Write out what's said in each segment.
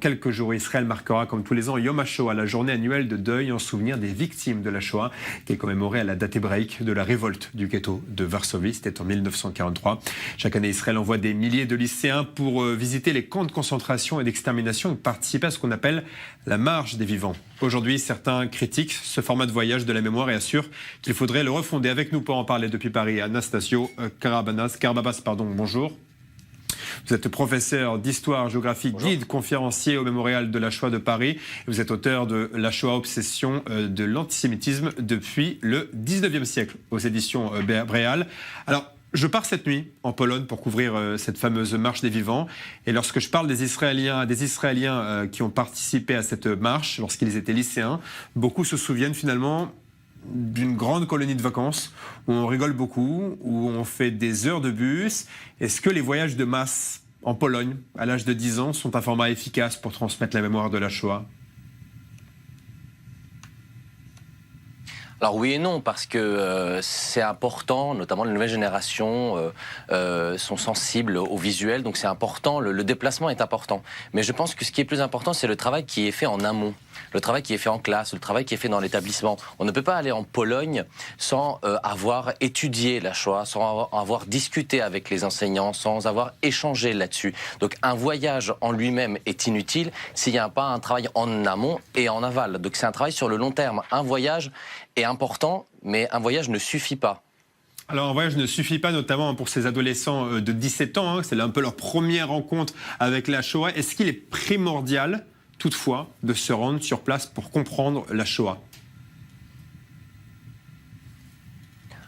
Quelques jours, Israël marquera, comme tous les ans, Yom HaShoah, la journée annuelle de deuil en souvenir des victimes de la Shoah, qui est commémorée à la date hébraïque de la révolte du ghetto de Varsovie. C'était en 1943. Chaque année, Israël envoie des milliers de lycéens pour visiter les camps de concentration et d'extermination et participer à ce qu'on appelle la marche des vivants. Aujourd'hui, certains critiquent ce format de voyage de la mémoire et assurent qu'il faudrait le refonder. Avec nous pour en parler depuis Paris, Anastasio Karbabas, bonjour. Vous êtes professeur d'histoire, géographie, guide, conférencier au Mémorial de la Shoah de Paris. Vous êtes auteur de La Shoah, obsession de l'antisémitisme depuis le 19e siècle aux éditions Bréal. Alors, je pars cette nuit en Pologne pour couvrir cette fameuse marche des vivants. Et lorsque je parle des Israéliens qui ont participé à cette marche, lorsqu'ils étaient lycéens, beaucoup se souviennent finalement d'une grande colonie de vacances où on rigole beaucoup, où on fait des heures de bus. Est-ce que les voyages de masse en Pologne, à l'âge de 10 ans, sont un format efficace pour transmettre la mémoire de la Shoah ? Alors oui et non, parce que c'est important, notamment les nouvelles générations sont sensibles au visuel, donc c'est important, le déplacement est important. Mais je pense que ce qui est plus important, c'est le travail qui est fait en amont, le travail qui est fait en classe, le travail qui est fait dans l'établissement. On ne peut pas aller en Pologne sans avoir étudié la Shoah, sans avoir discuté avec les enseignants, sans avoir échangé là-dessus. Donc un voyage en lui-même est inutile s'il n'y a pas un travail en amont et en aval. Donc c'est un travail sur le long terme. Un voyage est important, mais un voyage ne suffit pas. Alors un voyage ne suffit pas, notamment pour ces adolescents de 17 ans, c'est un peu leur première rencontre avec la Shoah. Est-ce qu'il est primordial, toutefois, de se rendre sur place pour comprendre la Shoah ?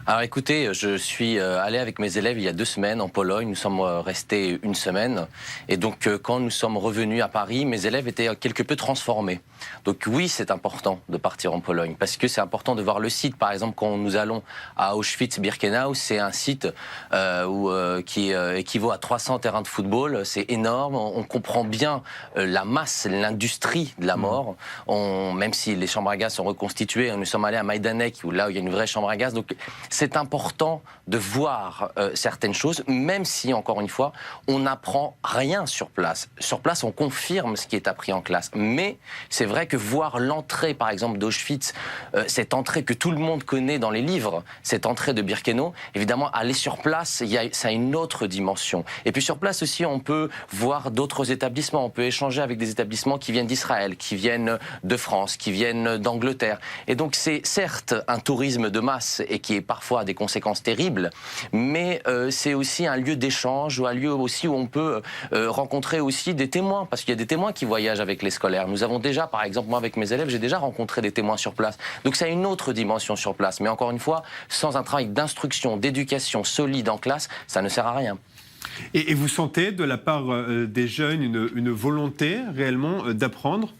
Alors écoutez, je suis allé avec mes élèves il y a 2 semaines en Pologne, nous sommes restés 1 semaine, et donc quand nous sommes revenus à Paris, mes élèves étaient quelque peu transformés. Donc oui, c'est important de partir en Pologne, parce que c'est important de voir le site. Par exemple, quand nous allons à Auschwitz-Birkenau, c'est un site qui équivaut à 300 terrains de football, c'est énorme, on comprend bien la masse, l'industrie de la mort, même si les chambres à gaz sont reconstituées, nous sommes allés à Majdanek, où là où il y a une vraie chambre à gaz, donc c'est important de voir certaines choses, même si, encore une fois, on n'apprend rien sur place. Sur place, on confirme ce qui est appris en classe. Mais c'est vrai que voir l'entrée, par exemple, d'Auschwitz, cette entrée que tout le monde connaît dans les livres, cette entrée de Birkenau, évidemment, aller sur place, ça a une autre dimension. Et puis sur place aussi, on peut voir d'autres établissements. On peut échanger avec des établissements qui viennent d'Israël, qui viennent de France, qui viennent d'Angleterre. Et donc c'est certes un tourisme de masse et qui est parfois a des conséquences terribles, mais c'est aussi un lieu d'échange ou un lieu aussi où on peut rencontrer aussi des témoins, parce qu'il y a des témoins qui voyagent avec les scolaires. Nous avons déjà, par exemple, moi avec mes élèves, j'ai déjà rencontré des témoins sur place. Donc ça a une autre dimension sur place. Mais encore une fois, sans un travail d'instruction, d'éducation solide en classe, ça ne sert à rien. Et vous sentez de la part des jeunes une volonté réellement d'apprendre ?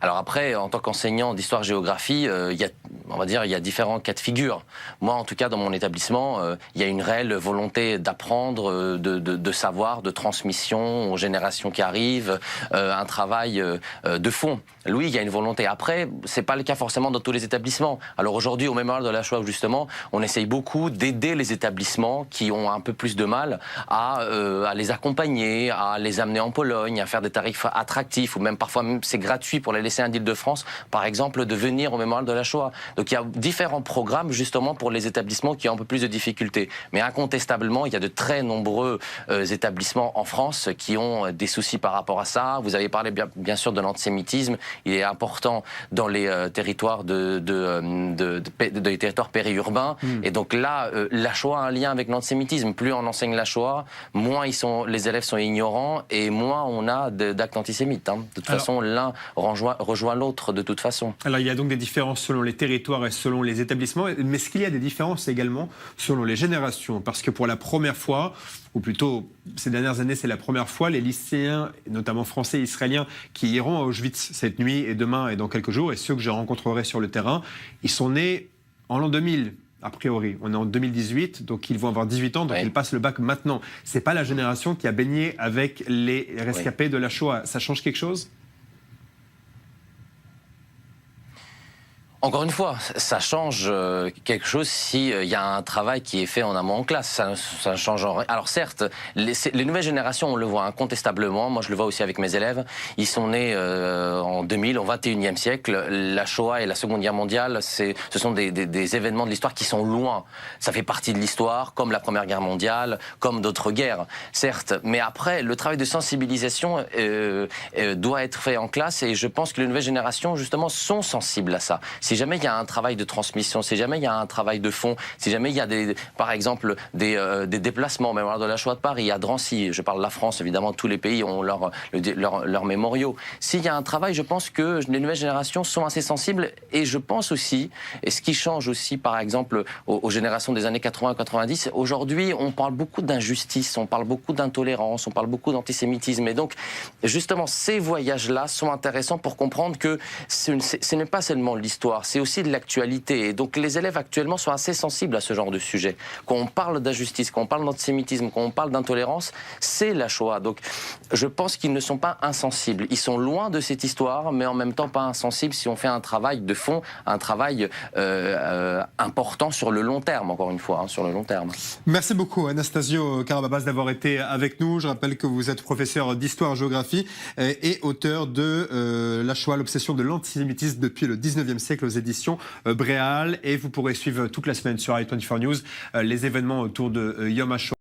Alors après, en tant qu'enseignant d'histoire-géographie, il y a différents cas de figure. Moi, en tout cas, dans mon établissement, il y a une réelle volonté d'apprendre, de savoir, de transmission aux générations qui arrivent, un travail de fond. Oui, il y a une volonté. Après, c'est pas le cas forcément dans tous les établissements. Alors aujourd'hui, au Mémorial de la Shoah, justement, on essaye beaucoup d'aider les établissements qui ont un peu plus de mal à les accompagner, à les amener en Pologne, à faire des tarifs attractifs, ou même parfois c'est gratuit pour les lycéens d'Île-de-France, par exemple, de venir au Mémorial de la Shoah. Donc il y a différents programmes justement pour les établissements qui ont un peu plus de difficultés. Mais incontestablement, il y a de très nombreux établissements en France qui ont des soucis par rapport à ça. Vous avez parlé bien sûr de l'antisémitisme. Il est important dans les territoires des territoires périurbains. Et donc là, la Shoah a un lien avec l'antisémitisme. Plus on enseigne la Shoah, moins les élèves sont ignorants et moins on a d'actes antisémites. De toute façon, l'un rejoint l'autre de toute façon. Alors il y a donc des différences selon les territoires et selon les établissements, mais est-ce qu'il y a des différences également selon les générations ? Parce que pour la première fois, ou plutôt ces dernières années, c'est la première fois, les lycéens, notamment français et israéliens, qui iront à Auschwitz cette nuit et demain et dans quelques jours, et ceux que je rencontrerai sur le terrain, ils sont nés en l'an 2000. A priori, on est en 2018, donc ils vont avoir 18 ans, donc ils passent le bac maintenant. C'est pas la génération qui a baigné avec les rescapés de la Shoah. Ça change quelque chose ? Encore une fois, ça change quelque chose s'il y a un travail qui est fait en amont en classe. Ça change en rien. Alors certes, les nouvelles générations, on le voit incontestablement. Moi, je le vois aussi avec mes élèves. Ils sont nés en 2000, au 21e siècle. La Shoah et la Seconde Guerre mondiale, ce sont des événements de l'histoire qui sont loin. Ça fait partie de l'histoire, comme la Première Guerre mondiale, comme d'autres guerres, certes. Mais après, le travail de sensibilisation doit être fait en classe et je pense que les nouvelles générations, justement, sont sensibles à ça. Si jamais il y a un travail de transmission, si jamais il y a un travail de fond, si jamais il y a par exemple des déplacements, mémoire de la Shoah de Paris, à Drancy, je parle de la France, évidemment, tous les pays ont leurs mémoriaux. S'il y a un travail, je pense que les nouvelles générations sont assez sensibles et je pense aussi, et ce qui change aussi, par exemple, aux générations des années 80-90, aujourd'hui, on parle beaucoup d'injustice, on parle beaucoup d'intolérance, on parle beaucoup d'antisémitisme et donc, justement, ces voyages-là sont intéressants pour comprendre que ce n'est pas seulement l'histoire, c'est aussi de l'actualité. Et donc les élèves actuellement sont assez sensibles à ce genre de sujet. Quand on parle d'injustice, quand on parle d'antisémitisme, quand on parle d'intolérance, c'est la Shoah. Donc je pense qu'ils ne sont pas insensibles. Ils sont loin de cette histoire, mais en même temps pas insensibles si on fait un travail de fond, un travail important sur le long terme, encore une fois, sur le long terme. Merci beaucoup Anastasio Karababas d'avoir été avec nous. Je rappelle que vous êtes professeur d'histoire-géographie et auteur de La Shoah, l'obsession de l'antisémitisme depuis le 19e siècle aux éditions Bréal. Et vous pourrez suivre toute la semaine sur i24 News les événements autour de Yom HaShoah.